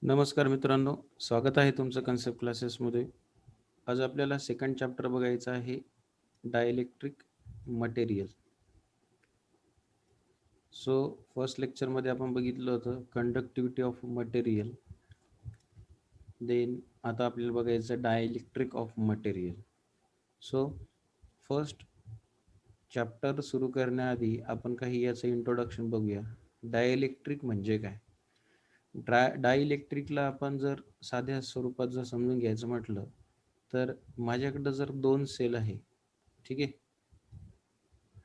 नमस्कार मित्रांनो, स्वागत आहे तुमचं कन्सेप्ट क्लासेसमध्ये. आज आपल्याला सेकंड चॅप्टर बघायचा आहे, डायइलेक्ट्रिक मटेरियल. सो फर्स्ट लेक्चरमध्ये आपण बघितलं होतं कंडक्टिव्हिटी ऑफ मटेरियल. देन आता आपल्याला बघायचं dielectric of material. So first chapter सुरू करण्याआधी आपण काही याचं इंट्रोडक्शन बघूया. डायइलेक्ट्रिक म्हणजे काय? डायइलेक्ट्रिकला आपण जर साध्या स्वरूपात जर समजून घ्यायचं म्हटलं तर माझ्याकडं जर दोन सेल आहे, ठीक आहे,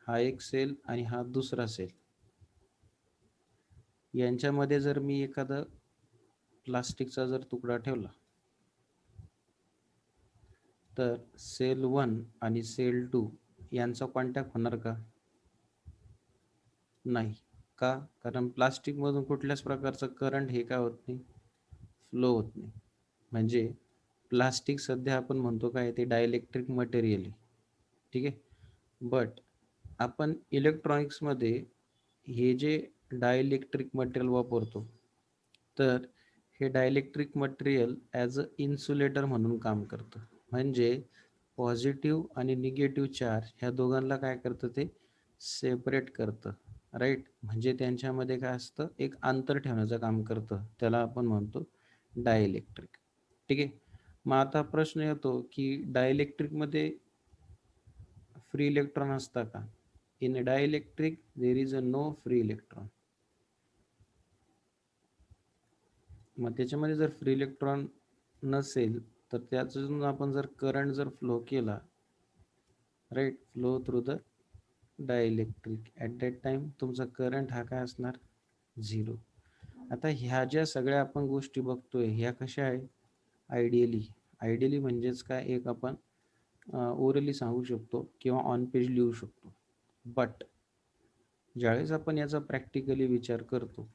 हा एक सेल आणि हा दुसरा सेल, यांच्यामध्ये जर मी एखादा प्लास्टिकचा जर तुकडा ठेवला तर सेल 1 आणि सेल 2 यांचा कॉन्टॅक्ट होणार का? नाही. का? कारण प्लास्टिकमधून कुठल्याच प्रकारचं करंट हे काय होत नाही, फ्लो होत नाही. म्हणजे प्लास्टिक सध्या आपण म्हणतो काय, ते डायइलेक्ट्रिक मटेरियल आहे, ठीक आहे. बट आपण इलेक्ट्रॉनिक्समध्ये हे जे डायइलेक्ट्रिक मटेरियल वापरतो, तर हे dielectric material as a insulator म्हणून काम करतं. म्हणजे पॉझिटिव्ह आणि निगेटिव्ह चार्ज ह्या दोघांना काय करतं, ते सेपरेट करतं, राईट. म्हणजे त्यांच्यामध्ये काय असतं, एक अंतर ठेवण्याचं काम करतं, त्याला आपण म्हणतो डायइलेक्ट्रिक, ठीक आहे. मग आता प्रश्न येतो की डायइलेक्ट्रिकमध्ये फ्री इलेक्ट्रॉन असता का? In dielectric there is a no free electron. मग त्याच्यामध्ये जर फ्री इलेक्ट्रॉन नसेल तर त्याच्यातून आपण जर करंट जर फ्लो केला, right, flow through the dielectric, at that time तुमचा करंट हा काय असणार, झिरो. आता ह्या ज्या सगळ्या आपण गोष्टी बघतोय ह्या कशा आहे, आयडियली. आयडियली म्हणजेच काय, एक आपण ओरली सांगू शकतो किंवा ऑन पेज लिहू शकतो. बट ज्यावेळेस आपण याचा प्रॅक्टिकली विचार करतो,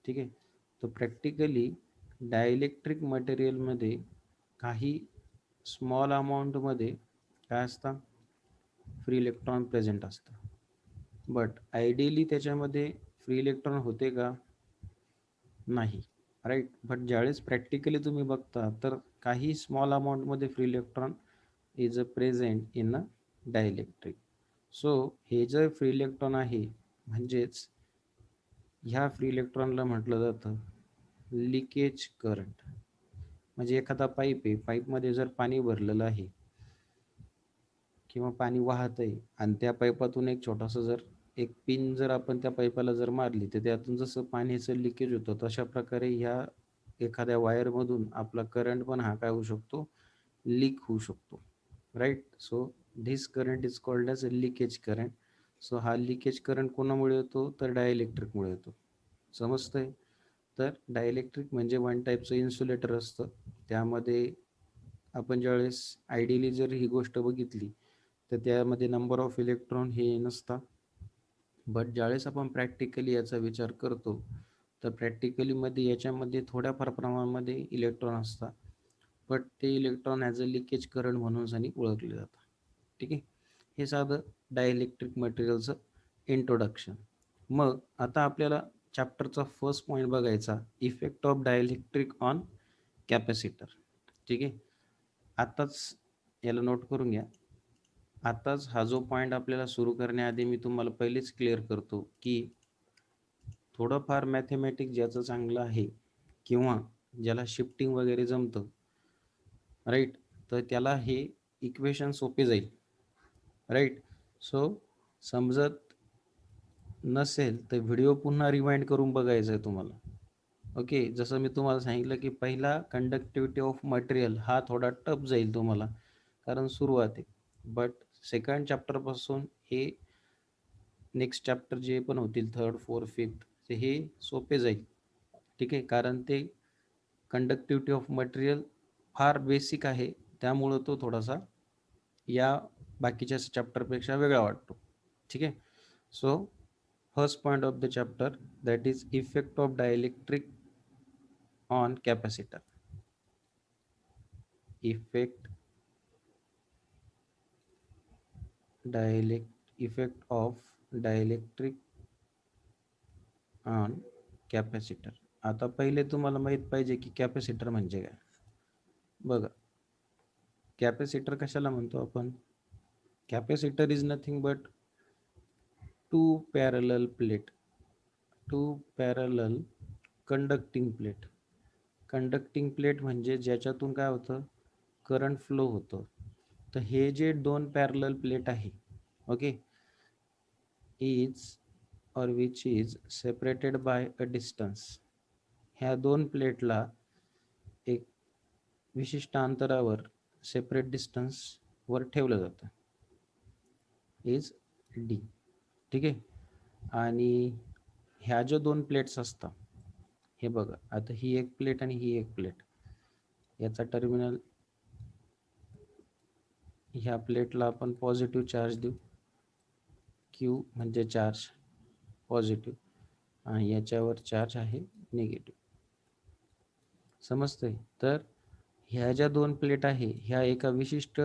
ठीक आहे, तर प्रॅक्टिकली डायइलेक्ट्रिक मटेरियलमध्ये काही स्मॉल अमाऊंटमध्ये काय असतं, फ्री इलेक्ट्रॉन प्रेझेंट असतं. बट आयडियली त्याच्यामध्ये फ्री इलेक्ट्रॉन होते का? नाही, राईट. बट ज्यावेळेस प्रॅक्टिकली तुम्ही बघता तर काही स्मॉल अमाऊंटमध्ये free electron is a present in a dielectric. So हे जर फ्री इलेक्ट्रॉन आहे, म्हणजेच ह्या फ्री इलेक्ट्रॉनला म्हटलं जातं लिकेज करंट. म्हणजे एखादा पाईप आहे, पाईपमध्ये जर पाणी भरलेलं आहे किंवा पाणी वाहत आहे आणि त्या पाईपातून एक छोटासा जर एक पिन जर आपण त्या पाईपाला जर मारली तर त्यातून जसं पाण्याचं लिकेज होतं, तशा प्रकारे ह्या एखाद्या वायरमधून आपला करंट पण हा काय होऊ शकतो, लीक होऊ शकतो, right. So this current is called as a leakage current. So हा लिकेज करंट कोणामुळे येतो, तर डायइलेक्ट्रिकमुळे येतो. समजतंय? तर डायइलेक्ट्रिक म्हणजे वन टाईपचं इन्सुलेटर असतं. त्यामध्ये आपण ज्यावेळेस आयडियली जर ही गोष्ट बघितली तर त्यामध्ये नंबर ऑफ इलेक्ट्रॉन हे नसतात. बट ज्यावेळेस आपण प्रॅक्टिकली याचा विचार करतो तर प्रॅक्टिकलीमध्ये याच्यामध्ये थोड्याफार प्रमाणामध्ये इलेक्ट्रॉन असतात. बट ते electron as a leakage current म्हणून आणि ओळखले जातात, ठीक आहे. हे साधं डायइलेक्ट्रिक मटेरियलचं इंट्रोडक्शन. मग आता आपल्याला चॅप्टरचा फर्स्ट पॉईंट बघायचा, effect of dielectric on capacitor, ठीक आहे. आताच याला नोट करून घ्या. आताच हा जो पॉईंट आपल्याला सुरू करण्याआधी मी तुम्हाला पहिलेच क्लिअर करतो की थोडंफार मॅथमॅटिक्स ज्याचं चांगलं आहे किंवा ज्याला शिफ्टिंग वगैरे जमतं, राईट, तर त्याला हे इक्वेशन सोपे जाईल, राईट. सो समजत नसेल तर व्हिडिओ पुन्हा रिवाइंड करून बघायचा आहे तुम्हाला. ओके, जसं मी तुम्हाला सांगितलं की पहिला कंडक्टिव्हिटी ऑफ मटेरियल हा थोडा टफ जाईल तुम्हाला, कारण सुरुवात आहे. बट सेकंड चॅप्टरपासून हे नेक्स्ट चॅप्टर जे पण होतील, थर्ड फोर्थ फिफ्थ, ते हे सोपे जाईल, ठीक आहे. कारण ते कंडक्टिव्हिटी ऑफ मटेरियल फार बेसिक आहे, त्यामुळं तो थोडासा या बाकीच्या चॅप्टरपेक्षा वेगळा वाटतो, ठीक आहे. So first point of the chapter, that is effect of dielectric on capacitor. Effect effect of dielectric on capacitor. आता पहिले तुम्हाला माहित पाहिजे की कॅपॅसिटर म्हणजे काय. बघा, कॅपॅसिटर कशाला म्हणतो आपण? Capacitor is nothing but two parallel plate, two parallel conducting plate. Conducting plate म्हणजे ज्याच्यातून काय होतं, करंट फ्लो होतं. तर हे जे दोन पॅरलल प्लेट आहे, ओके, इज और which is separated by a distance. ह्या दोन प्लेटला एक विशिष्ट अंतरावर, सेपरेट डिस्टन्स वर ठेवलं जातं, इज डी. ठीक आहे. आणि ह्या ज्या दोन प्लेट्स असतात, हे बघा, आता ही एक प्लेट आणि ही एक प्लेट, याचा टर्मिनल, ह्या प्लेटला आपण पॉझिटिव्ह चार्ज देऊ, क्यू म्हणजे चार्ज पॉझिटिव्ह, आणि याच्यावर चार्ज आहे निगेटिव्ह. समजतंय? तर ह्या ज्या दोन प्लेट आहे, ह्या एका विशिष्ट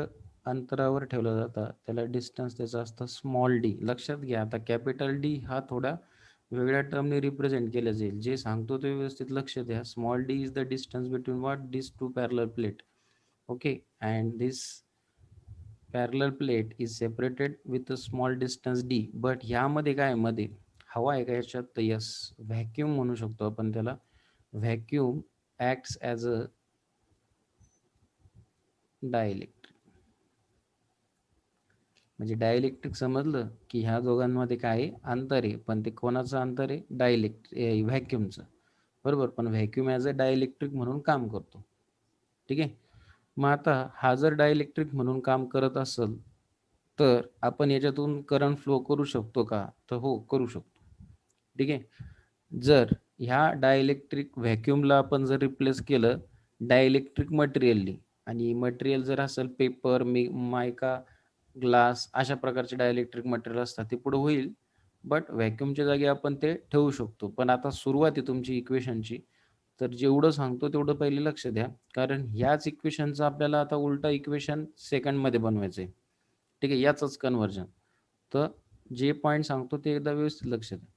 अंतरावर ठेवल्या जातात, त्याला डिस्टन्स त्याचा असतं स्मॉल डी. लक्षात घ्या, आता कॅपिटल डी हा थोडा वेगळ्या टर्मने रिप्रेझेंट केला जाईल. जे सांगतो ते व्यवस्थित लक्ष द्या. Small D is the distance between what, this two parallel plate. Okay, and this parallel plate is separated with a small distance D. But ह्यामध्ये काय, मध्ये हवा आहे का याच्यात? तर यस, व्हॅक्यूम म्हणू शकतो आपण त्याला. Vacuum acts as a dielectric. म्हणजे डायइलेक्ट्रिक समजलं की ह्या दोघांमध्ये काय आहे, अंतर आहे, पण ते कोणाचं अंतर आहे? डायइलेक्ट्रिक, व्हॅक्यूमचं. बरोबर, पण व्हॅक्यूम ॲज अ डायइलेक्ट्रिक म्हणून काम करतो. ठीक आहे. मग आता हा जर डायइलेक्ट्रिक म्हणून काम करत असेल, तर आपण याच्यातून करंट फ्लो करू शकतो का? तर हो, करू शकतो. ठीक आहे. जर ह्या डायइलेक्ट्रिक व्हॅक्यूमला आपण जर रिप्लेस केलं डायइलेक्ट्रिक मटेरियलनी, आणि मटेरियल जर असेल पेपर, मायका, ग्लास, अशा प्रकारचे डायइलेक्ट्रिक मटेरियल असतात, ते पुढे होईल. बट व्हॅक्यूमच्या जागी आपण ते ठेवू शकतो. पण आता सुरुवात आहे तुमची इक्वेशनची, तर जेवढं सांगतो तेवढं पहिले लक्ष द्या, कारण ह्याच इक्वेशनचं आपल्याला आता उलटा इक्वेशन सेकंडमध्ये बनवायचं आहे. ठीक आहे, याचंच कन्व्हर्जन. तर जे पॉईंट सांगतो ते एकदा व्यवस्थित लक्ष द्या.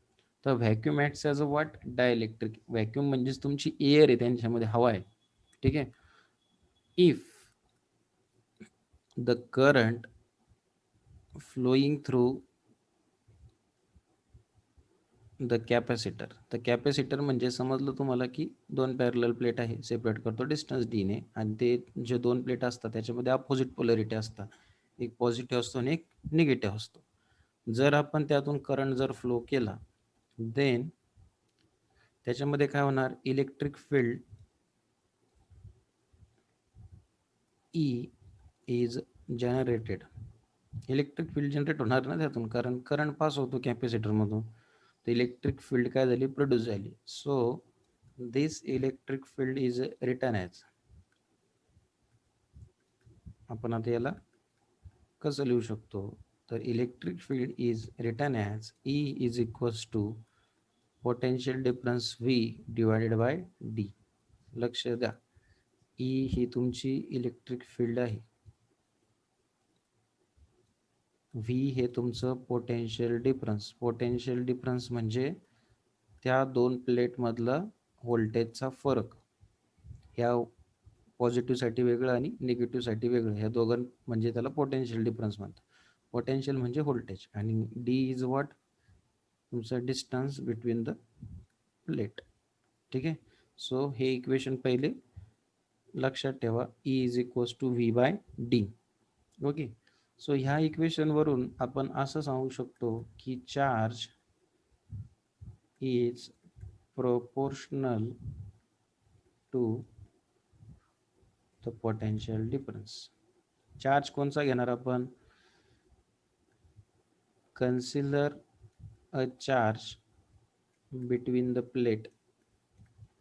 तर vacuum acts as a what, dielectric. Vacuum म्हणजेच तुमची एअर आहे, त्यांच्यामध्ये हवा आहे. ठीक आहे. If the current flowing through the capacitor. तर कॅपॅसिटर म्हणजे समजलं तुम्हाला की दोन पॅरलल प्लेट आहे, सेपरेट करतो डिस्टन्स डीने, आणि ते जे दोन प्लेट असतात त्याच्यामध्ये अपोजिट पोलॅरिटी असतात, एक पॉझिटिव्ह असतो आणि एक निगेटिव्ह असतो. जर आपण त्यातून करंट जर फ्लो केला, देन त्याच्यामध्ये काय होणार, electric field E is generated. Electric field generate होणार ना त्यातून, कारण करंट पास होतो कॅपॅसिटरमधून. तर इलेक्ट्रिक फील्ड काय झाली, प्रोड्यूस झाली. So this electric field is written as, आपण आता याला कसं लिहू शकतो, तर electric field is written as E is equals to potential difference V divided by D. लक्ष द्या, ई ही तुमची इलेक्ट्रिक फील्ड आहे, व्ही हे तुमचं पोटेन्शियल डिफरन्स. पोटेन्शियल डिफरन्स म्हणजे त्या दोन प्लेटमधला व्होल्टेजचा फरक. ह्या पॉझिटिव्हसाठी वेगळं आणि निगेटिव्हसाठी वेगळं, ह्या दोघां म्हणजे त्याला पोटेन्शियल डिफरन्स म्हणतात. पोटेन्शियल म्हणजे व्होल्टेज, आणि डी इज व्हॉट, तुमचा डिस्टन्स बिटवीन द प्लेट. ठीक आहे. सो हे इक्वेशन पहिले लक्षात ठेवा, E is equals to V by D. Okay. So ह्या इक्वेशनवरून आपण असं सांगू शकतो की charge is proportional to the potential difference. Charge कोणचा घेणार आपण, consider a charge between the plate.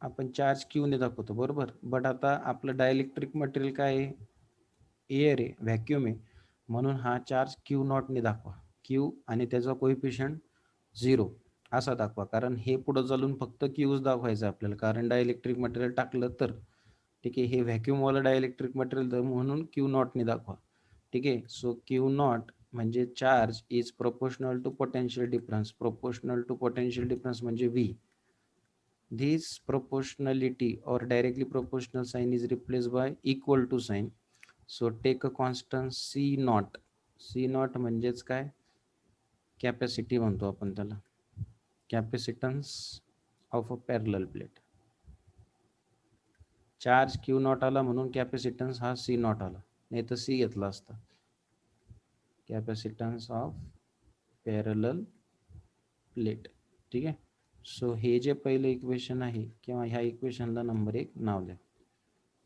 आपण चार्ज क्यूने दाखवतो, बरोबर. बट आता आपलं डायइलेक्ट्रिक मटेरियल काय आहे, एअर आहे, व्हॅक्यूम आहे, म्हणून हा चार्ज क्यू नॉटने दाखवा. क्यू आणि त्याचा कोइफिशियंट 0 असा दाखवा, कारण हे पुढं चालून फक्त क्यूज दाखवायचं आपल्याला, कारण डायइलेक्ट्रिक मटेरियल टाकलं तर. ठीक आहे, हे व्हॅक्यूमवालं डायइलेक्ट्रिक मटेरियल म्हणून क्यू नॉटने दाखवा. ठीक आहे. सो क्यू नॉट म्हणजे charge is proportional to potential difference. Proportional to potential difference म्हणजे V. this proportionality or directly proportional sign is replaced by equal to sign. So take a constant C naught. C naught म्हणजेच काय, capacity म्हणतो आपण त्याला, capacitance of a parallel plate. Charge Q not आला म्हणून capacitance हा C not आला, नाही तर सी घेतला असता. Capacitance of parallel plate. ठीक आहे. सो हे जे पहिलं इक्वेशन आहे किंवा ह्या इक्वेशनला नंबर 1 नाव द्या.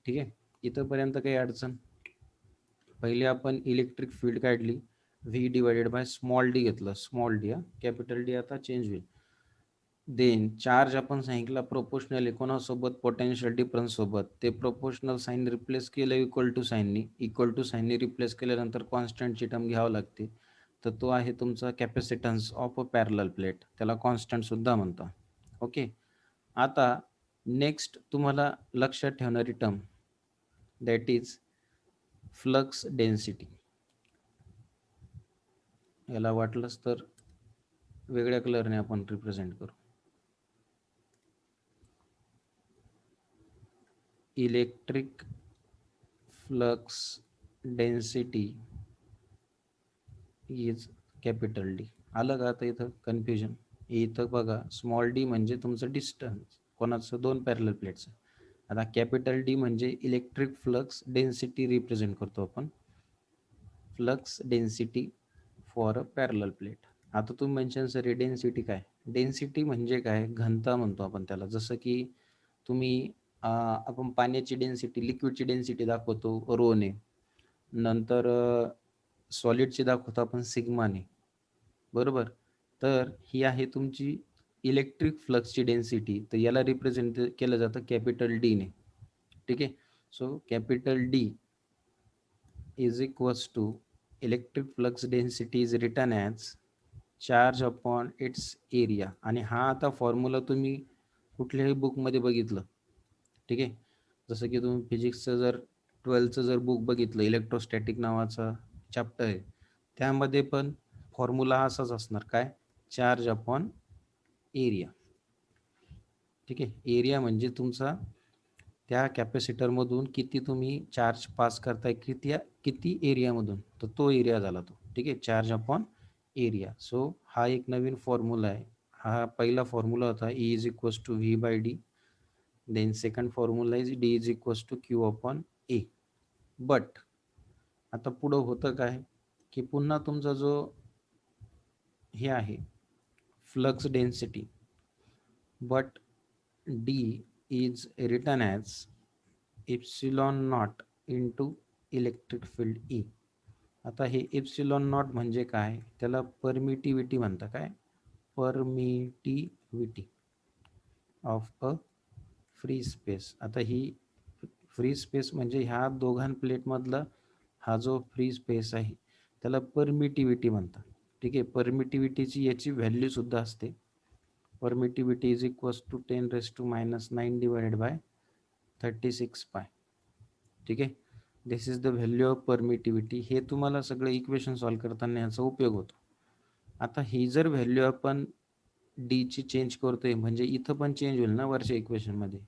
ठीक आहे. इथंपर्यंत काही अडचण. पहिले आपण इलेक्ट्रिक फील्ड काढली, V divided by small D घेतलं, स्मॉल डी, कॅपिटल डी आता चेंज होईल. देन चार्ज आपण सांगितला प्रोपोर्शनल आहे कोणासोबत, पोटेन्शियल डिफरन्स सोबत. ते प्रोपोर्शनल साईन रिप्लेस केलं इक्वल टू साईननी, इक्वल टू साईननी रिप्लेस केल्यानंतर कॉन्स्टंटची टर्म घ्यावं लागते. तर तो आहे तुमचा capacitance of a parallel plate, त्याला कॉन्स्टंट सुद्धा म्हणतात. ओके. आता नेक्स्ट तुम्हाला लक्षात ठेवणारी term, that is flux density. याला वाटलंच तर वेगळ्या कलरने आपण रिप्रेझेंट करू. Electric flux density is capital D. आलं का आता इथं कन्फ्युजन? इथं बघा, स्मॉल डी म्हणजे तुमचं डिस्टन्स कोणाचं, दोन पॅरलल प्लेटचं. आता कॅपिटल डी म्हणजे इलेक्ट्रिक फ्लक्स डेन्सिटी रिप्रेझेंट करतो आपण, flux density for a parallel plate. आता तुम्ही मेन्शन सर डेन्सिटी काय? डेन्सिटी म्हणजे काय, घनता म्हणतो आपण त्याला. जसं की तुम्ही आपण पाण्याची डेन्सिटी, लिक्विडची डेन्सिटी दाखवतो रोने, नंतर सॉलिडची दाखवतो आपण सिग्माने, बरोबर. तर ही आहे तुमची इलेक्ट्रिक फ्लक्सची डेन्सिटी, तर याला रिप्रेझेंट केलं जातं कॅपिटल डीने. ठीक आहे. So capital D is equals to electric flux density is written as charge upon its area. आणि हा आता फॉर्म्युला तुम्ही कुठल्याही बुकमध्ये बघितलं, ठीक आहे. जसं की तुम्ही फिजिक्सचं जर 12चं जर बुक बघितलं, इलेक्ट्रोस्टॅटिक नावाचा चॅप्टर आहे, त्यामध्ये पण फॉर्म्युला असाच असणार, काय, चार्ज अपॉन एरिया. ठीक आहे. एरिया म्हणजे तुमचा त्या कॅपॅसिटरमधून किती तुम्ही चार्ज पास करताय, किती एरियामधून, तर तो एरिया झाला तो. ठीक आहे, चार्ज अपॉन एरिया. सो हा एक नवीन फॉर्म्युला आहे. हा पहिला फॉर्म्युला होता E is equals to V by D. Then second formula is D is equals to Q upon A. But आता पुढं होतं काय, की पुन्हा तुमचा जो हे आहे flux density, but D is written as epsilon not into electric field E. आता हे एप्सिलॉन नॉट म्हणजे काय, त्याला परमिटिव्हिटी म्हणतात. काय, permittivity of a free space. आता ही फ्री स्पेस म्हणजे ह्या दोघां प्लेटमधला हा जो फ्री स्पेस आहे त्याला परमिटिव्हिटी म्हणतात. ठीक आहे. परमिटिव्हिटीची याची व्हॅल्यू सुद्धा असते. Permittivity is equals to 10⁻⁹ divided by 36 pi. ठीक आहे. This is the value of permittivity. हे तुम्हाला सगळं इक्वेशन सॉल्व करताना याचा उपयोग होतो. आता ही जर व्हॅल्यू आपण डीची चेंज करतोय म्हणजे इथं पण चेंज होईल ना वरच्या इक्वेशनमध्ये.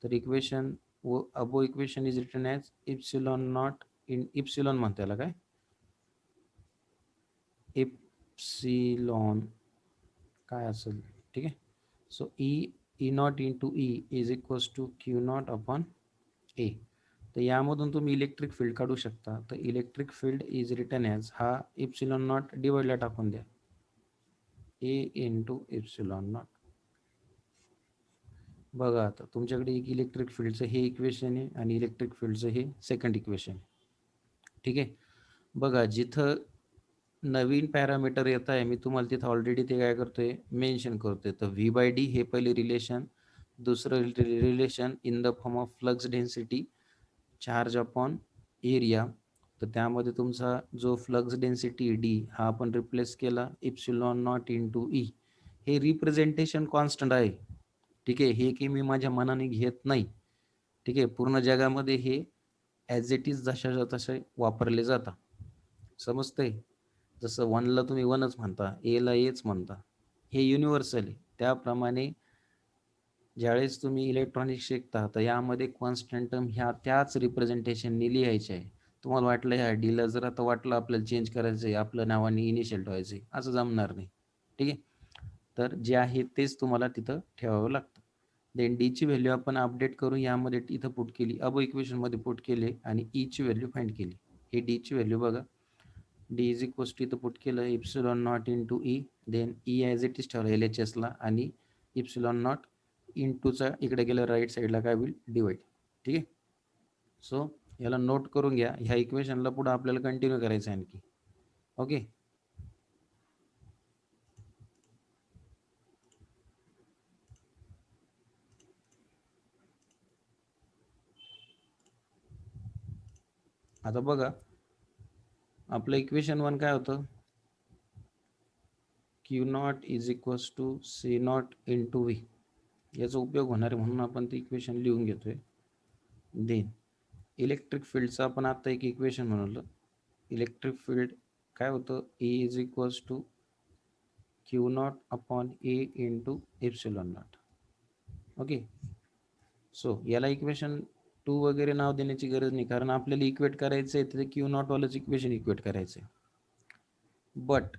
तर इक्वेशन व above equation is written as epsilon not in epsilon म्हणतो याला, काय, इप्सिलॉन काय असेल. ठीक आहे. So E not into E is equals to Q not upon A. तर यामधून तुम्ही इलेक्ट्रिक फील्ड काढू शकता. तर electric field is written as, हा इप्सिलॉन नॉट डिवाइडला टाकून द्या, ए इंटू इप्सिलॉन नॉट. बघा आता तुमच्याकडे एक इलेक्ट्रिक फील्डचं हे इक्वेशन आहे आणि इलेक्ट्रिक फील्डचं हे सेकंड इक्वेशन आहे. ठीक आहे. बघा जिथं नवीन पॅरामीटर येत आहे मी तुम्हाला तिथं ऑलरेडी ते काय करतोय, मेन्शन करतोय. तर व्ही बाय डी हे पहिले रिलेशन, दुसरं relation in the form of flux density charge upon area. तर त्यामध्ये तुमचा जो फ्लक्स डेन्सिटी डी हा आपण रिप्लेस केला इप्सिलॉन नॉट इंटू ई. हे रिप्रेझेंटेशन कॉन्स्टंट आहे. ठीक आहे. हे की मी माझ्या मनाने घेत नाही. ठीक आहे. पूर्ण जगामध्ये हे ॲज इट इज जशाच्या तसे वापरले जातात. समजतंय? जसं वनला तुम्ही वनच म्हणता, एला एच म्हणता, हे युनिव्हर्सल आहे. त्याप्रमाणे ज्यावेळेस तुम्ही इलेक्ट्रॉनिक्स शिकता तर यामध्ये कॉन्स्टंट टर्म ह्या त्याच रिप्रेझेंटेशननी लिहायचे आहे. तुम्हाला वाटलं ह्या डीला जर आता वाटलं आपल्याला चेंज करायचं आहे, आपलं नावाने इनिशियल ठेवायचं आहे, असं जमणार नाही. ठीक आहे. तर जे आहे तेच तुम्हाला तिथं ठेवावं लागतं. देन डीची व्हॅल्यू आपण अपडेट करून यामध्ये इथं पुट केली, अब इक्वेशनमध्ये पुट केले आणि ईची व्हॅल्यू फाइंड केली. ही डीची व्हॅल्यू बघा, डी इज इक्वल्स टू इथं पुट केलं epsilon naught into E, then E as it is ठेवलं एल एच एसला आणि इप्सिलॉन नॉट इंटूचा इकडे गेलं राईट साईडला काय होईल डिवाइड. ठीक आहे. सो याला नोट करून घ्या, ह्या इक्वेशनला पुढे आपल्याला कंटिन्यू करायचं आहे आणखी. ओके. आता बघा आपलं इक्वेशन 1 काय होतं, Q naught is equals to C naught into V. याचा उपयोग होणार आहे म्हणून आपण ते इक्वेशन लिहून घेतोय. देन इलेक्ट्रिक फील्डचं आपण आता एक इक्वेशन म्हणलं, इलेक्ट्रिक फील्ड काय होतं, E is equals to Q not upon A into epsilon naught. Okay. So याला इक्वेशन 2 वगैरे नाव देण्याची गरज नाही, कारण आपल्याला इक्वेट करायचं आहे तर क्यू नॉटवालंच इक्वेशन इक्वेट करायचं आहे. But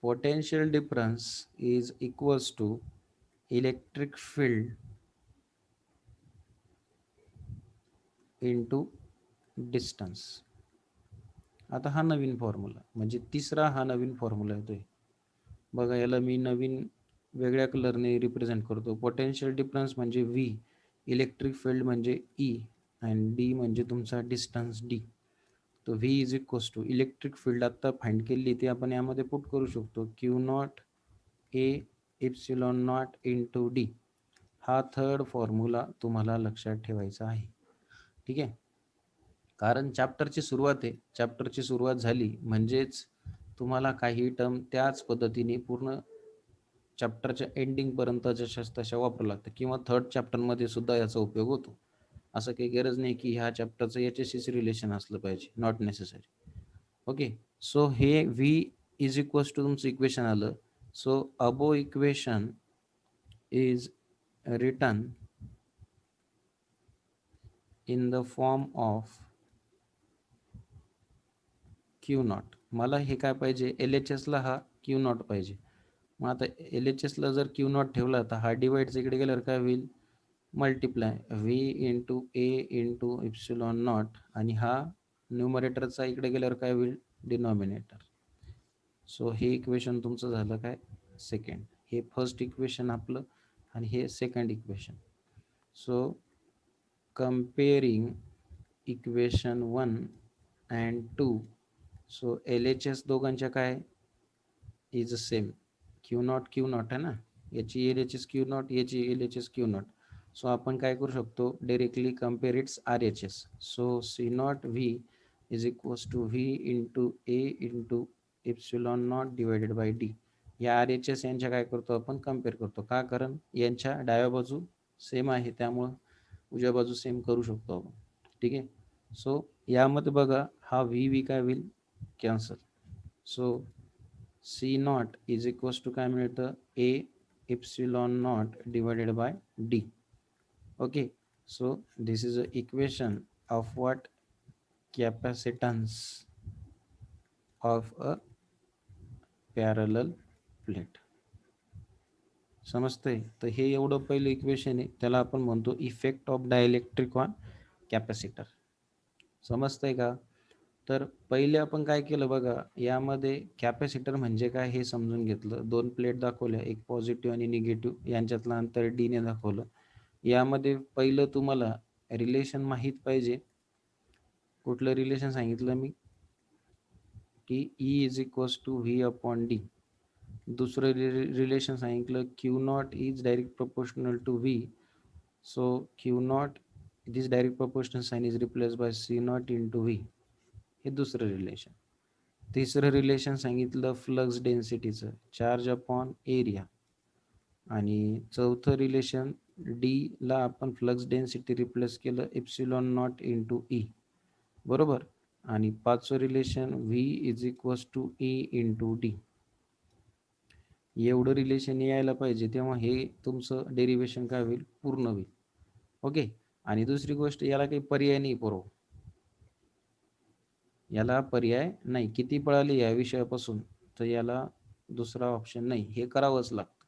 potential difference is equals to electric field into distance. आता हा नवीन फॉर्म्युला म्हणजे तिसरा हा नवीन फॉर्म्युला येतोय बघा. याला मी नवीन वेगळ्या कलरने रिप्रेझेंट करतो. पोटेन्शियल डिफरन्स म्हणजे व्ही, इलेक्ट्रिक फील्ड म्हणजे ई आणि डी म्हणजे तुमचा डिस्टन्स डी. तो V is equals to electric field आता फाइंड केली ते आपण यामध्ये पुट करू शकतो, Q naught A epsilon not into D. हा थर्ड फॉर्म्युला तुम्हाला लक्षात ठेवायचा आहे. ठीक आहे. कारण चॅप्टरची सुरुवात आहे, चॅप्टरची सुरुवात झाली म्हणजेच तुम्हाला काही टर्म त्याच पद्धतीने पूर्ण चॅप्टरच्या एंडिंगपर्यंत जशाच तशा वापरावं लागतं, किंवा थर्ड चॅप्टरमध्ये सुद्धा याचा उपयोग होतो. असं काही गरज नाही की ह्या चॅप्टरचं याच्याशीच रिलेशन असलं पाहिजे, नॉट नेसेसरी. ओके. सो हे व्ही इज इक्वल्स टू तुमचं इक्वेशन आलं. So above equation is written in the form of Q not. मला हे काय पाहिजे, एल एच एसला हा क्यू नॉट पाहिजे. मग आता एल एच एसला जर क्यू नॉट ठेवला तर हा डिवाइडचा इकडे गेल्यावर काय होईल, multiply V into A into epsilon not, आणि हा न्यूमरेटरचा इकडे गेल्यावर काय होईल डिनॉमिनेटर. सो हे इक्वेशन तुमचं झालं काय सेकंड. हे फर्स्ट इक्वेशन आपलं आणि हे second equation. So comparing equation 1 and 2, so LHS दोघांच्या काय इज सेम, क्यू नॉट आहे ना, याची LHS क्यू नॉट, याची LHS क्यू नॉट. सो आपण काय करू शकतो directly compare its RHS. So C naught V is equals to V into A into epsilon naught divided by D. या RHS यांच्या काय करतो आपण कम्पेअर करतो, का कारण यांच्या डाव्या बाजू सेम आहे त्यामुळं उजव्या बाजू सेम करू शकतो आपण. ठीक आहे. सो यामध्ये बघा हा व्ही व्ही काय होईल cancel. So C not is equals to काय मिळतं A epsilon naught divided by D. Okay. So this is a equation of what capacitance of a parallel plate. समजतंय. तर हे एवढं पहिलं इक्वेशन आहे, त्याला आपण म्हणतो effect of dielectric on capacitor. समजतंय का. तर पहिले आपण काय केलं बघा, यामध्ये कॅपॅसिटर म्हणजे काय हे समजून घेतलं. दोन प्लेट दाखवल्या, एक पॉझिटिव्ह आणि निगेटिव्ह, यांच्यातलं अंतर डी ने दाखवलं. यामध्ये पहिलं तुम्हाला रिलेशन माहीत पाहिजे. कुठलं रिलेशन सांगितलं मी की E is equals to V upon D. दुसरं रिलेशन सांगितलं Q naught is direct proportional to V. So Q naught this direct proportional sign is replace by C naught into V. हे दुसरं रिलेशन. तिसरं relation सांगितलं flux डेन्सिटीचं, charge upon area. आणि चौथं relation D ला आपण फ्लक्स डेन्सिटी रिप्लेस केलं एप्सिलॉन नॉट इंटू ई. बरोबर. आणि पाचवं relation V is equals to E into D. एवढं रिलेशन यायला पाहिजे, तेव्हा हे तुमचं डेरिव्हेशन काय होईल, पूर्ण होईल. ओके. आणि दुसरी गोष्ट, याला काही पर्याय नाही पुरव, याला पर्याय नाही. किती पळाली या विषयापासून, तर याला दुसरा ऑप्शन नाही, हे करावंच लागतं.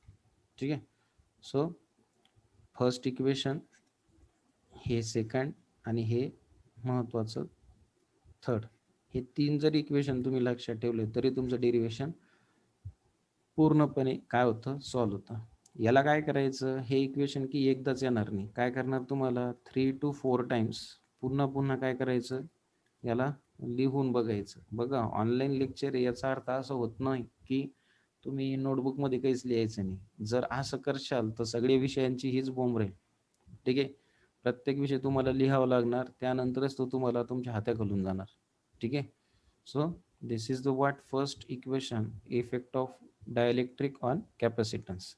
ठीक आहे. सो फर्स्ट इक्वेशन, हे सेकंड, आणि हे महत्वाचं थर्ड. हे 3 जर इक्वेशन तुम्ही लक्षात ठेवले तरी तुमचं डेरिव्हेशन पूर्णपणे काय होतं, सॉल्व्ह होतं. याला काय करायचं, हे इक्वेशन की एकदाच येणार नाही, काय करणार तुम्हाला 3 to 4 टाइम्स पुन्हा पुन्हा काय करायचं, याला लिहून बघायचं. बघा, ऑनलाईन लेक्चर याचा अर्थ असं होत नाही की तुम्ही नोटबुकमध्ये काहीच लिहायचं नाही. जर असं करशाल तर सगळे विषयांची हीच बोंब राहील. ठीक आहे. प्रत्येक विषय तुम्हाला लिहावा लागणार, त्यानंतरच तो तुम्हाला तुमच्या हाताखालून जाणार. ठीक आहे. So this is the what first equation, effect of dielectric on capacitance.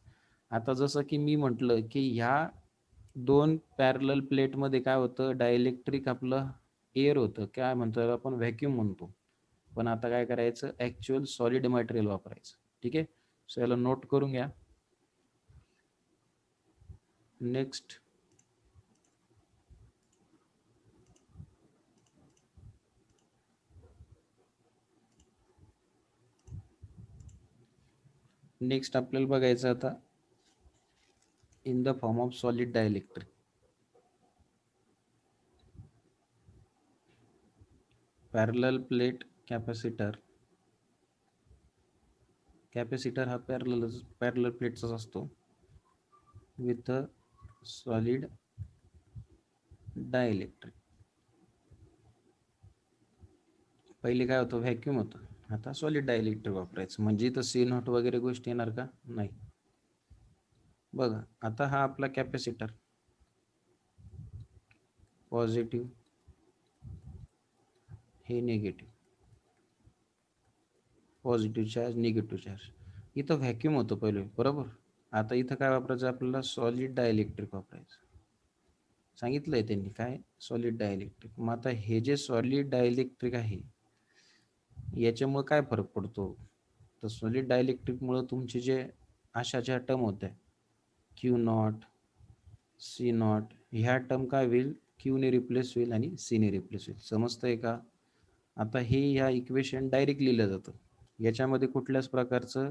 आता जसं की मी म्हटलं की ह्या 2 पॅरलल प्लेटमध्ये काय होतं, डायलेक्ट्रिक आपलं एअर होतं, काय म्हणतो आपण, व्हॅक्यूम म्हणतो. पण आता काय करायचं, ॲक्च्युअल सॉलिड मटेरियल वापरायचं. ठीक आहे. सो याला नोट करून घ्या. नेक्स्ट, आपल्याला बघायचं आता in the form of solid dielectric. Parallel plate capacitor. Capacitor हा पॅरलल प्लेटचाच असतो विथ सॉलिड डायलेक्ट्रिक. पहिले काय होतं, व्हॅक्यूम होतं, आता सॉलिड डायलेक्ट्रिक वापरायचं. म्हणजे इथं सी नॉट वगैरे गोष्टी येणार का, नाही. बघा, आता हा आपला कॅपॅसिटर, पॉझिटिव्ह, हे negative, positive charge, negative charge. इथं व्हॅक्यूम होतं पहिले, बरोबर. आता इथं काय वापरायचं आपल्याला, सॉलिड डायलेक्ट्रिक वापरायचं. सांगितलंय त्यांनी काय, सॉलिड डायलेक्ट्रिक. मग आता हे जे सॉलिड डायलेक्ट्रिक आहे याच्यामुळे काय फरक पडतो, तर सॉलिड डायलेक्ट्रिकमुळे तुमचे जे अशा ज्या टर्म होत्या, क्यू नॉट, सी नॉट, ह्या टर्म काय होईल, क्यूने रिप्लेस होईल आणि सीने रिप्लेस होईल. समजतंय का. आता हे ह्या इक्वेशन डायरेक्ट लिहिलं जातं, याच्यामध्ये कुठल्याच प्रकारचं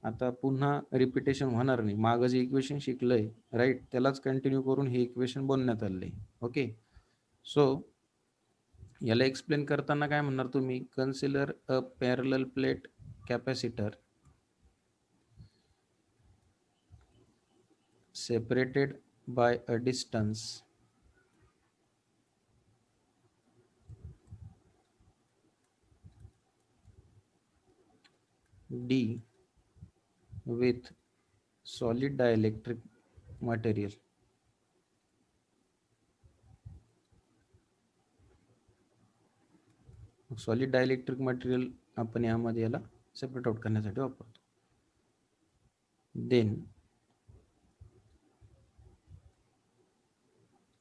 आता पुन्हा रिपिटेशन होणार नाही. मागं जे इक्वेशन शिकलंय राईट, त्यालाच कंटिन्यू करून हे इक्वेशन बनवण्यात आलंय. ओके. सो याला एक्सप्लेन करताना काय म्हणणार तुम्ही, consider a parallel plate capacitor separated by a distance d with solid dielectric material. Solid dielectric material आपण यामध्ये याला सेपरेट आउट करण्यासाठी वापरतो. Then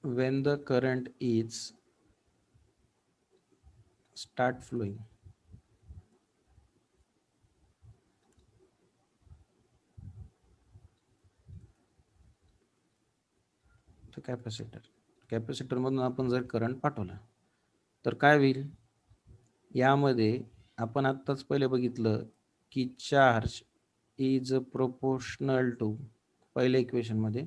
when the current is start flowing, तर कॅपॅसिटर मधून आपण जर करंट पाठवला तर काय होईल, यामध्ये आपण आत्ताच पहिले बघितलं की चार्ज इज प्रोपोर्शनल टू, पहिल्या इक्वेशनमध्ये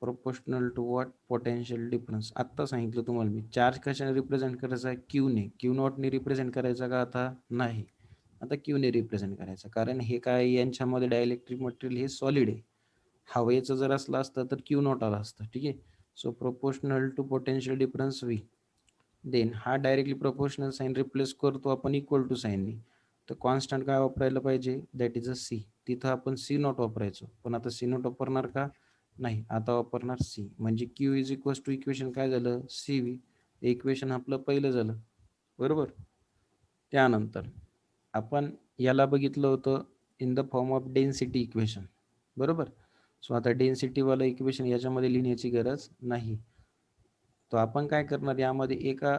proportional to what, potential difference. आत्ता सांगितलं तुम्हाला मी, चार्ज कशाने रिप्रेझेंट करायचा आहे, क्यूने. क्यू नॉटने रिप्रेझेंट करायचा का, आता नाही, आता क्यूने रिप्रेझेंट करायचं. कारण हे काय, यांच्यामध्ये डायलेक्ट्रिक मटेरियल हे सॉलिड आहे. हवेचं जर असलं असतं तर क्यू नॉट आला असतं. ठीक आहे. So proportional to potential difference V. Then हा डायरेक्टली प्रोपोर्शनल साईन रिप्लेस करतो आपण इक्वल टू साईननी. तर कॉन्स्टंट काय वापरायला पाहिजे, दॅट इज अ सी. तिथं आपण सी नॉट वापरायचो, पण आता सी नॉट वापरणार का, नाही, आता वापरणार सी. म्हणजे Q is equals to equation काय झालं, सी व्ही. इक्वेशन आपलं पहिलं झालं, बरोबर. त्यानंतर आपण याला बघितलं होतं in the form of density equation, बरोबर. सो आता डेन्सिटीवालं इक्वेशन याच्यामध्ये लिहिण्याची गरज नाही. तो आपण काय करणार, यामध्ये एका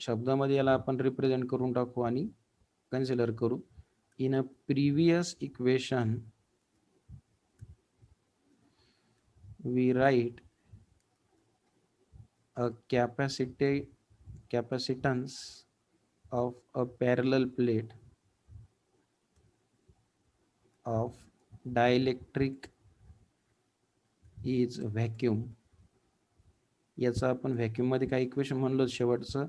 शब्दामध्ये याला आपण रिप्रेझेंट करून टाकू आणि कन्सिडर करू. In a previous equation, we write a capacitance of a parallel plate of dielectric is vacuum. याचा आपण व्हॅक्यूम मध्ये काय इक्वेशन म्हणलो शेवटचं,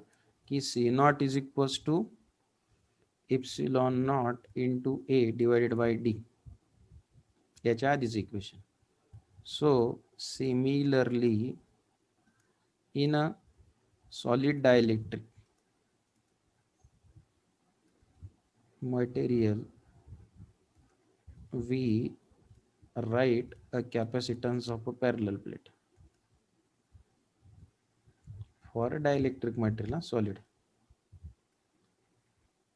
की C not is equals to epsilon not into A divided by D, याच्या आधीच equation. So similarly in a solid dielectric material, we write a capacitance of a parallel plate for a dielectric material solid.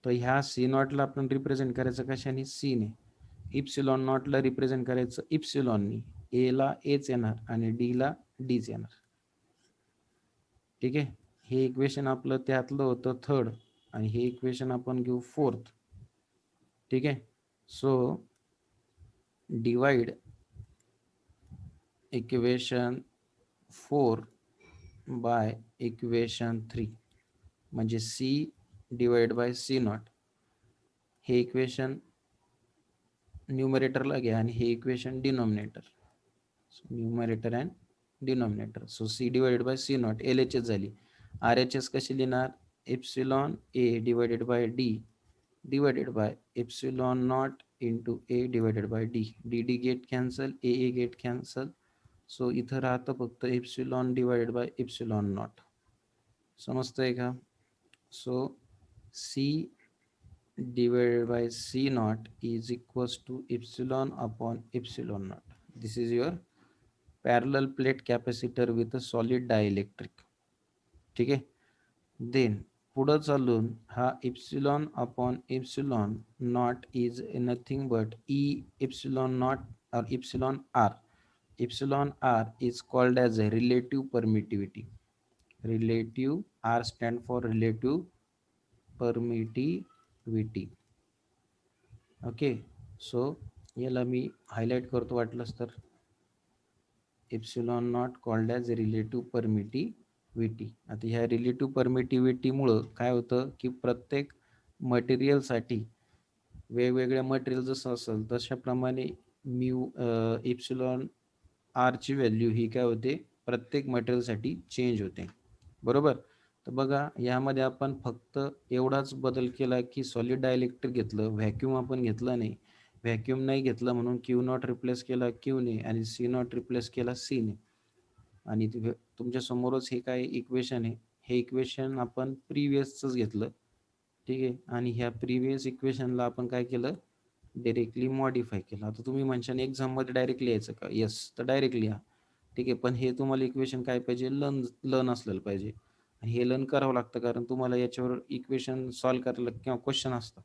तर ह्या C नॉटला आपण represent करायचं कशाने, C ने. Epsilon नॉटला represent करायचं इप्सिलॉननी. ए ला एच येणार आणि डी ला डीच येणार. ठीक आहे, हे इक्वेशन आपलं त्यातलं होतं थर्ड आणि हे इक्वेशन आपण घेऊ फोर्थ. ठीक आहे, so divide equation 4 by equation 3 म्हणजे C divide by C not. हे इक्वेशन न्यूमरेटरला घ्या आणि हे equation denominator. Numerator and denominator. So C divided by C not L H S झाली. आर एच एस कशी लिहिणार, epsilon A divided by D divided by epsilon not into A divided by D. D D get cancel, A get cancel. So इथं राहतं फक्त epsilon divided by epsilon not. समजतंय का. So C divided by C naught is equals to epsilon upon epsilon naught. This is your parallel plate capacitor with a solid dielectric. ठीक आहे, then पुढं चालून हा epsilon upon epsilon not is nothing but E epsilon not और epsilon R. Epsilon R is called as a relative permittivity. Relative, R stand for relative permittivity. Okay, so याला मी highlight करतो वाटलंच तर. Epsilon not called as relative permittivity. आता ह्या relative परमिटिव्हिटीमुळं काय होतं की प्रत्येक मटेरियलसाठी वेगवेगळ्या मटेरियल जसं असेल तशाप्रमाणे म्यू एप्सिलॉन आरची व्हॅल्यू ही काय होते प्रत्येक मटेरियलसाठी चेंज होते. बरोबर. तर बघा यामध्ये आपण फक्त एवढाच बदल केला की सॉलिड डायलेक्ट्रिक घेतलं, व्हॅक्यूम आपण घेतला नाही. व्हॅक्यूम नाही घेतला म्हणून क्यू नॉट रिप्लेस केला क्यू ने आणि सी नॉट रिप्लेस केला सी ने. आणि तुमच्या समोरच हे काय इक्वेशन आहे, हे इक्वेशन आपण प्रिव्हियसच घेतलं. ठीक आहे, आणि ह्या प्रिव्हियस इक्वेशनला आपण काय केलं, डायरेक्टली मॉडिफाय केलं. आता तुम्ही म्हणशान एक्झाममध्ये डायरेक्टली यायचं का, येस तर डायरेक्टली या. ठीक आहे, पण हे तुम्हाला इक्वेशन काय पाहिजे, लर्न असलेलं पाहिजे. आणि हे लर्न करावं लागतं कारण तुम्हाला याच्यावर इक्वेशन सॉल्व करायला किंवा क्वेश्चन असतं.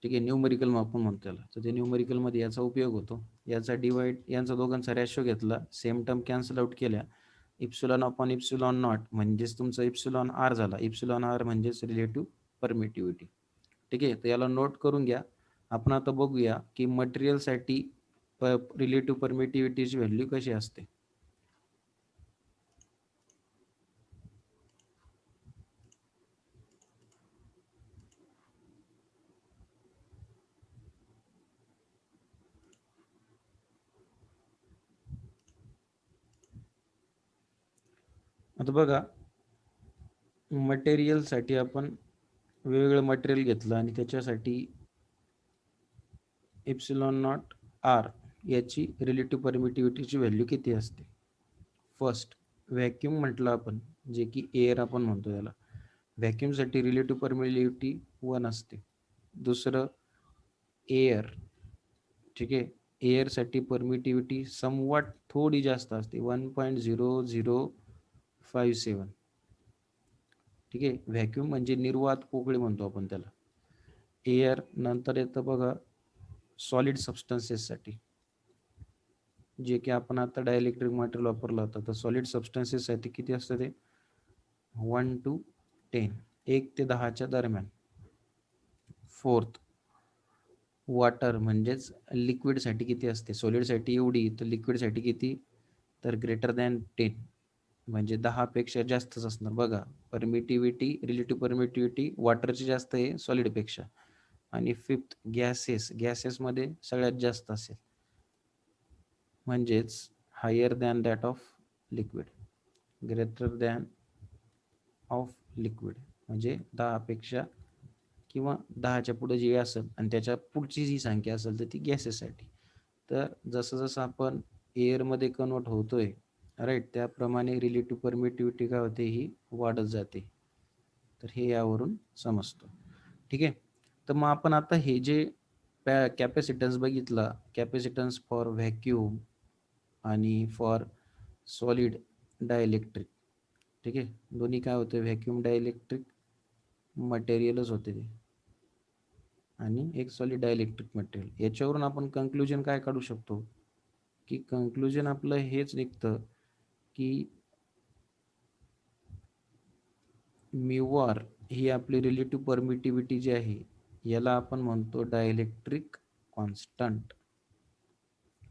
ठीक आहे, न्यूमरिकल आपण म्हणतो त्याला. तर ते न्यूमरिकलमध्ये याचा उपयोग होतो. याचा डिवाइड, यांचा दोघांचा रॅशो घेतला, सेम टर्म कॅन्सल आउट केल्या. इप्सिलॉन अपॉन इप्सिलॉन नॉट म्हणजेच तुमचा इप्सिलॉन आर झाला. इप्सिलॉन आर म्हणजेच रिलेटिव्ह परमिटिव्हिटी. ठीक आहे, तर याला नोट करून घ्या. आपण आता बघूया की मटेरियलसाठी रिलेटिव्ह परमिटिव्हिटीची व्हॅल्यू कशी असते. आता बघा मटेरियलसाठी आपण वेगवेगळं मटेरियल घेतलं आणि त्याच्यासाठी एप्सिलॉन नॉट आर याची रिलेटिव्ह परमिटिव्हिटीची व्हॅल्यू किती असते. फर्स्ट व्हॅक्यूम म्हटलं आपण, जे की एअर आपण म्हणतो याला. व्हॅक्यूमसाठी रिलेटिव्ह परमिटिव्हिटी 1 असते. दुसरं एअर. ठीक आहे, एअरसाठी परमिटिव्हिटी समवॉट थोडी जास्त असते 1.0057. ठीक आहे, व्हॅक्यूम म्हणजे निर्वात पोकळी म्हणतो आपण त्याला. एअर नंतर येतं बघा सॉलिड सबस्टन्सेससाठी, जे की आपण आता डायलेक्ट्रिक मटेरियल वापरलं होतं. तर सॉलिड सबस्टन्सेससाठी किती असतं ते 1 to 10, 1 ते 10च्या दरम्यान. फोर्थ वॉटर म्हणजेच लिक्विडसाठी किती असते, सॉलिडसाठी एवढी, तर लिक्विडसाठी किती, तर ग्रेटर दॅन 10, म्हणजे 10 पेक्षा जास्तच असणार. बघा, परमिटिव्हिटी, रिलेटिव्ह परमिटिव्हिटी वॉटरची जास्त आहे सॉलिडपेक्षा. आणि फिफ्थ गॅसेसमध्ये सगळ्यात जास्त असेल, म्हणजेच higher than that of liquid, greater than of liquid, म्हणजे 10 पेक्षा किंवा 10च्या पुढे जी असेल आणि त्याच्या पुढची जी संख्या असेल तर ती गॅसेससाठी. तर जसं जसं आपण एअरमध्ये कन्वर्ट होतोय, राईट, त्याप्रमाणे रिलेटिव्ह परमिटिव्हिटी काय होते, ही वाढत जाते. तर हे यावरून समजतो. ठीक आहे. तर मग आपण आता हे जे कॅपॅसिटन्स बघितला, कॅपॅसिटन्स फॉर व्हॅक्यूम आणि फॉर सॉलिड डायइलेक्ट्रिक. ठीक आहे, दोन्ही काय होते, व्हॅक्यूम डायइलेक्ट्रिक मटेरियलच होते ते, आणि एक सॉलिड डायइलेक्ट्रिक मटेरियल. याच्यावरून आपण कंक्लुजन काय काढू शकतो, की कंक्लुजन आपलं हेच निघतं की म्यू ही आपली रिलेटिव्ह परमिटिव्हिटी जी आहे, याला आपण म्हणतो डायइलेक्ट्रिक कॉन्स्टंट.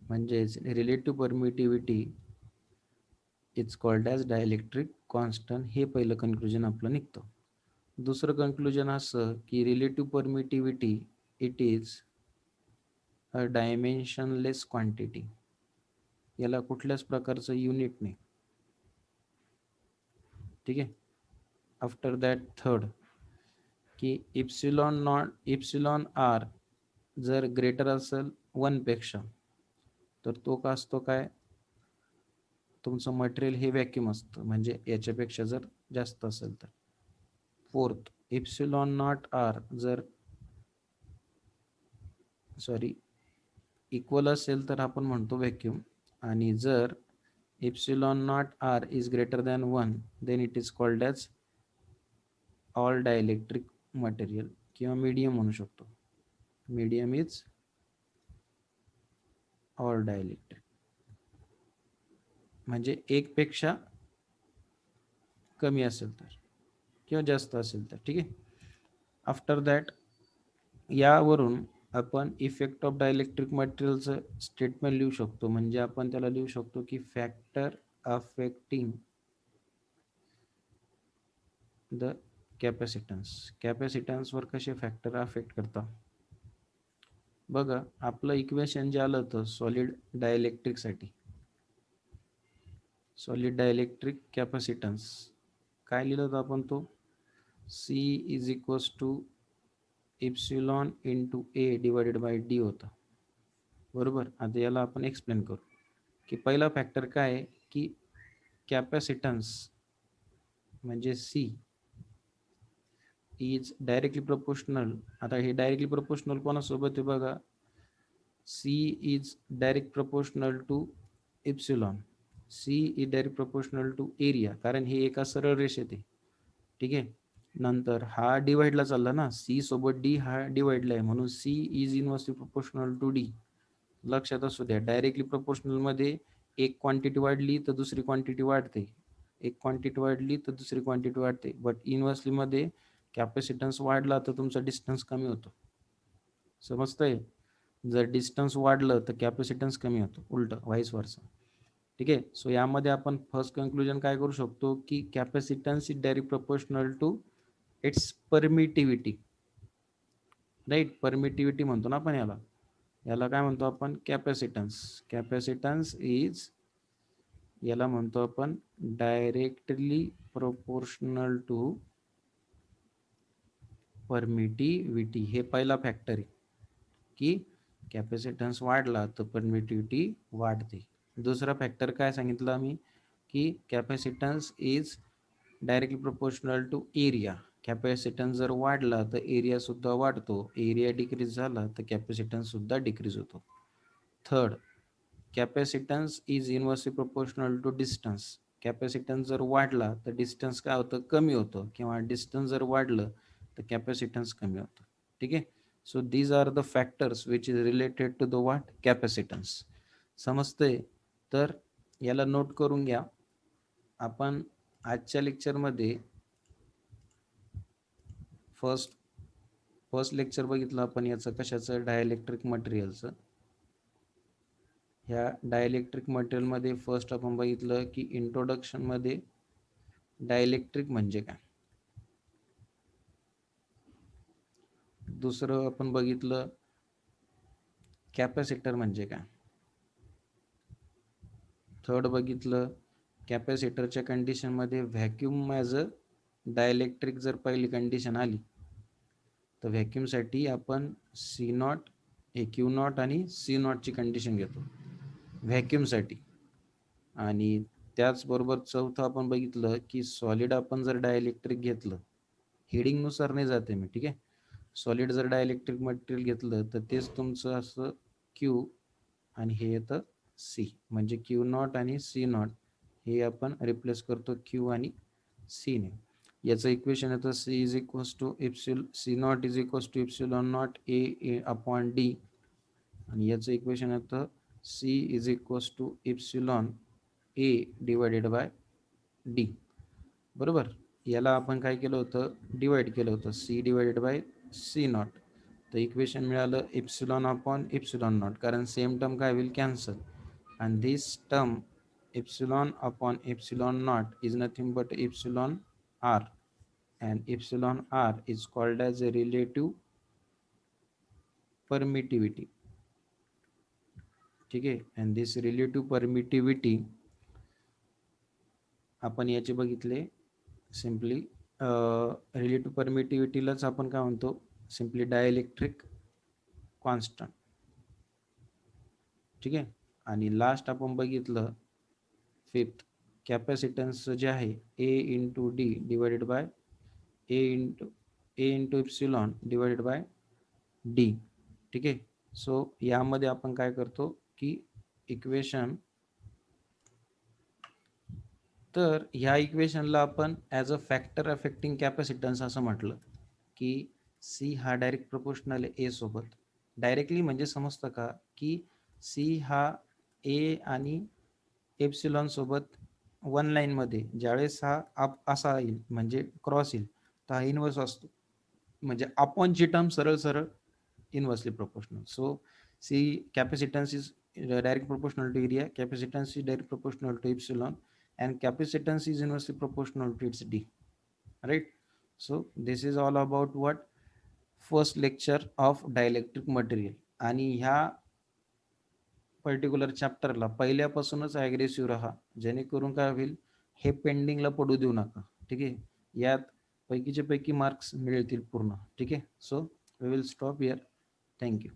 म्हणजेच relative permittivity it's called as dielectric constant. हे पहिलं कन्क्लुजन आपलं निघतं. दुसरं कन्क्लुजन असं की relative permittivity it is a dimensionless quantity. याला कुठल्याच प्रकारचं युनिट नाही. ठीक आहे. आफ्टर दॅट थर्ड, की इप्सिलॉन आर जर ग्रेटर असेल 1 पेक्षा, तर तो का असतो, काय, तुमचं मटेरियल हे व्हॅक्यूम असतं, म्हणजे याच्यापेक्षा जर जास्त असेल तर. फोर्थ, इप्सिलॉन नॉट आर जर इक्वल असेल तर आपण म्हणतो व्हॅक्यूम. आणि जर epsilon not R is greater than 1, then it is called as all dielectric material, किंवा मीडियम म्हणू शकतो. मीडियम इज ऑल डायइलेक्ट्रिक, म्हणजे 1 पेक्षा कमी असेल तर किंवा जास्त असेल तर. ठीक आहे. आफ्टर दॅट, यावरून आपण इफेक्ट ऑफ डायइलेक्ट्रिक मटेरियलचं स्टेटमेंट लिहू शकतो. म्हणजे आपण त्याला लिहू शकतो की फॅक्टर अफेक्टिंग द कॅपॅसिटन्सवर कसे फॅक्टर अफेक्ट करतात. बघा, आपलं इक्वेशन जे आलं होतं सॉलिड डायइलेक्ट्रिकसाठी, सॉलिड डायइलेक्ट्रिक कॅपॅसिटन्स, काय लिहिलं होतं आपण, तो C is equals to epsilon into A divided by D होता. बरोबर. आता याला आपण एक्सप्लेन करू की पहिला फॅक्टर काय आहे, की कॅपॅसिटन्स म्हणजे C इज डायरेक्टली प्रोपोर्शनल. आता हे डायरेक्टली प्रोपोर्शनल कोणासोबत आहे बघा, C is direct proportional to epsilon. C is direct proportional to area, कारण हे एका सरळ रेषेत आहे. ठीक आहे. नंतर हा डिवाइडला चालला ना, C सोबत D हा डिवाइडला आहे, म्हणून C is inversely proportional to D. लक्षात असू द्या, डायरेक्टली प्रोपोर्शनल मध्ये एक क्वांटिटी वाढली तर दुसरी क्वांटिटी वाढते, एक क्वांटिटी वाढली तर दुसरी क्वांटिटी वाढते. बट इनव्हर्सली मध्ये कॅपॅसिटन्स वाढला तर तुमचा डिस्टन्स कमी होतो. समजतंय. जर डिस्टन्स वाढलं तर कॅपॅसिटन्स कमी होतो, उलट व्हाईस वर्सा. ठीक आहे. सो यामध्ये आपण फर्स्ट कन्क्लुजन काय करू शकतो, की capacitance is direct proportional to its permittivity. Right, permittivity म्हणतो ना आपण याला. याला काय म्हणतो आपण, कॅपॅसिटन्स. कॅपॅसिटन्स इज, याला म्हणतो आपण डायरेक्टली प्रोपोर्शनल टू परमिटिव्हिटी. हे पहिला फॅक्टर आहे की कॅपॅसिटन्स वाढला तर परमिटिव्हिटी वाढते. दुसरा फॅक्टर काय सांगितलं आम्ही, की capacitance is directly proportional to area. Capacitance जर वाढला तर एरिया सुद्धा वाढतो, एरिया डिक्रीज झाला तर कॅपॅसिटन्स सुद्धा डिक्रीज होतो. Third, capacitance is inversely proportional to distance. Capacitance जर वाढला तर डिस्टन्स काय होतं, कमी होतं, किंवा डिस्टन्स जर वाढलं तर कॅपॅसिटन्स कमी होतं. ठीक आहे. So these are the factors which is related to the what, capacitance. समजतंय. तर याला नोट करून घ्या. आपण आजच्या लेक्चरमध्ये फर्स्ट फर्स्ट लेक्चर बघितलं आपण याचं कशाचं, डायइलेक्ट्रिक मटेरियलचं. ह्या डायइलेक्ट्रिक मटेरियलमध्ये फर्स्ट आपण बघितलं की इंट्रोडक्शनमध्ये डायइलेक्ट्रिक म्हणजे काय. दुसरं आपण बघितलं कॅपॅसिटर म्हणजे काय. थर्ड बघितलं कॅपॅसिटरच्या कंडिशनमध्ये व्हॅक्यूम ॲज अ डायइलेक्ट्रिक जर पहिली कंडिशन आली तर व्हॅक्यूमसाठी आपण C not, A Q not आणि सी नॉटची कंडिशन घेतो व्हॅक्यूमसाठी. आणि त्याचबरोबर चौथं आपण बघितलं की सॉलिड आपण जर डायइलेक्ट्रिक घेतलं, हेडिंगनुसार नाही जाते मी, ठीक आहे. सॉलिड जर डायइलेक्ट्रिक मटेरियल घेतलं तर तेच तुमचं असं क्यू आणि हे येतं सी, म्हणजे क्यू नॉट आणि सी नॉट हे आपण रिप्लेस करतो क्यू आणि सी ने. याचं इक्वेशन येतं C is equals to C not is equals to epsilon not A upon D, आणि याचं इक्वेशन येतं C is equals to epsilon A divided by D. बरोबर. याला आपण काय केलं होतं, डिवाइड केलं होतं C divided by C not. तर इक्वेशन मिळालं इप्सिलॉन अपॉन इप्सिलॉन नॉट, कारण सेम टर्म काय होईल, cancel. and this term epsilon upon epsilon naught is nothing but epsilon r, and epsilon r is called as a relative permittivity. ठीक आहे. and this relative permittivity आपण याचे बघितले simply relative परमिटिव्हिटीलाच आपण काय म्हणतो, सिम्पली डायइलेक्ट्रिक कॉन्स्टंट. ठीक आहे. आणि लास्ट आपण बघितलं फिफ्थ कॅपॅसिटन्स जे आहे A into D divided by A into epsilon divided by D. ठीक आहे. सो यामध्ये आपण काय करतो की इक्वेशन, तर ह्या इक्वेशनला आपण as a factor affecting capacitance असं म्हटलं की सी हा डायरेक्ट प्रोपोर्शनल आहे ए सोबत. डायरेक्टली म्हणजे समजतं का की सी हा ए आणि एप्सिलॉन सोबत वन लाईनमध्ये ज्यावेळेस हा असा येईल म्हणजे क्रॉस येईल तर हा इनवर्स असतो, म्हणजे अपॉनची टर्म सरळ सरळ inversely proportional. So C capacitance is direct proportional to area, capacitance is direct proportional to epsilon, and capacitance is inversely proportional to its d, right? So this is all about what first lecture of dielectric material. आणि ह्या particular चॅप्टरला पहिल्यापासूनच aggressive राहा, जेणेकरून काय होईल, हे पेंडिंगला पडू देऊ नका. ठीक आहे. यात पैकीचे पैकी मार्क्स मिळतील पूर्ण. ठीक आहे. So we will stop here. Thank you.